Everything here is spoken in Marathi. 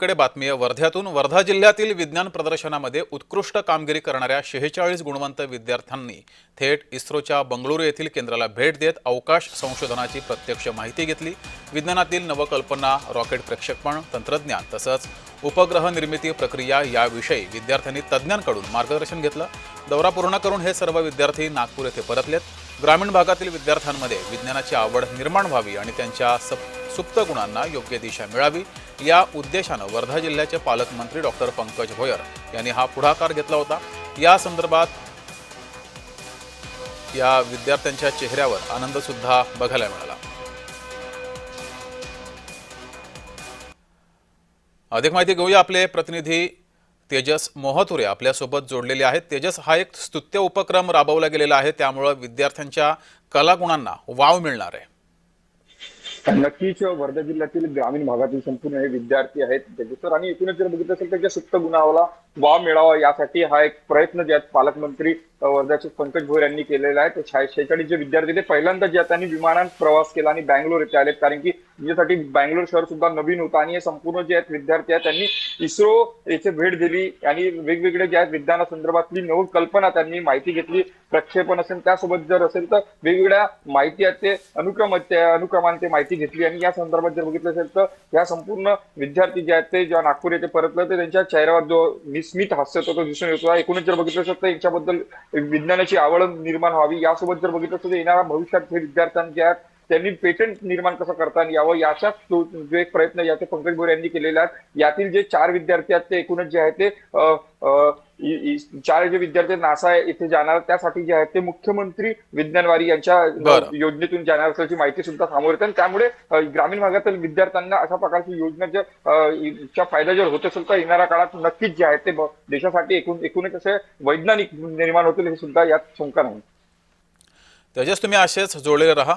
कडे बातमी आहे वर्ध्यातून। वर्धा जिल्ह्यातील विज्ञान प्रदर्शनामध्ये उत्कृष्ट कामगिरी करणाऱ्या 46 गुणवंत विद्यार्थ्यांनी थेट इस्रोच्या बंगळुरू येथील केंद्राला भेट देत अवकाश संशोधनाची प्रत्यक्ष माहिती घेतली। विज्ञानातील नवकल्पना, रॉकेट प्रक्षेपण तंत्रज्ञान तसंच उपग्रह निर्मिती प्रक्रिया याविषयी विद्यार्थ्यांनी तज्ज्ञांकडून मार्गदर्शन घेतलं। दौरा पूर्ण करून हे सर्व विद्यार्थी नागपूर येथे परतलेत। ग्रामीण भागातील विद्यार्थ्यांमध्ये विज्ञानाची आवड निर्माण व्हावी आणि त्यांच्या सुप्त गुणांना योग्य दिशा मिळावी या उद्देशाने वर्धा जिल्ह्याचे पालकमंत्री डॉक्टर पंकज भोयर यांनी हा पुढाकार घेतला होता। या संदर्भात या विद्यार्थ्यांच्या चेहऱ्यावर आनंद सुद्धा बघायला मिळाला। अधिक माहिती घेऊया, आपले प्रतिनिधी तेजस मोहतुरे आपल्या सोबत जोडलेले आहेत। तेजस, हा एक स्तुत्य उपक्रम राबवला गेलेला आहे, त्यामुळे विद्यार्थ्यांच्या कलागुणांना वाव मिळणार आहे। नक्कीच वर्धा जिल्ह्यातील ग्रामीण भागातील संपूर्ण हे विद्यार्थी आहेत त्याच्यावर आणि एकूणच जर बघितलं असेल त्यांच्या सुप्त गुणाला वाव मिळावा यासाठी हा एक प्रयत्न जे आहेत पालकमंत्री वर्धाचे पंकज भोयर यांनी केलेला आहे। ते 46 जे विद्यार्थी ते पहिल्यांदा जे त्यांनी विमानात प्रवास केला आणि बँगलोर येथे आलेत, कारण की यासाठी बँगलोर शहर सुद्धा नवीन होतं आणि हे संपूर्ण जे आहेत विद्यार्थी आहेत त्यांनी इस्रो येथे भेट दिली आणि वेगवेगळे जे आहेत विज्ञानासंदर्भातली नवकल्पना त्यांनी माहिती घेतली। प्रक्षेपण असेल त्यासोबत जर असेल तर वेगवेगळ्या माहिती आहेत ते अनुक्रमाने माहिती घेतली आणि या संदर्भात जर बघितलं असेल तर या संपूर्ण विद्यार्थी जे आहेत ते जेव्हा नागपूर येथे परतले ते त्यांच्या चेहऱ्यावर जो विस्मित हास्य तो दिसून येतो। एकूणच जर बघितलं असेल तर यांच्याबद्दल विज्ञानाची आवड निर्माण व्हावी यासोबत जर बघितलं असेल तर येणाऱ्या भविष्यात हे विद्यार्थ्यांनी जे आहेत त्यांनी पेटंट निर्माण कसं करता यावं याचाच जो एक प्रयत्न याचे पंकज भोयर यांनी केलेला आहे। यातील जे 4 विद्यार्थी आहेत ते एकूणच जे आहे ते 4 जे विद्यार्थी नासा येथे जाणार त्यासाठी जे आहेत ते मुख्यमंत्री विज्ञानवारी यांच्या योजनेतून जाणार असल्याची माहिती सुद्धा समोर येते। त्यामुळे ग्रामीण भागातील विद्यार्थ्यांना अशा प्रकारची योजनेचा फायदा जर होत असेल तर येणाऱ्या काळात नक्कीच जे आहे ते देशासाठी एकूणच असे वैज्ञानिक निर्माण होतील हे सुद्धा यात शंका नाही। तेजस, तुम्ही असेच जोडलेले रहा।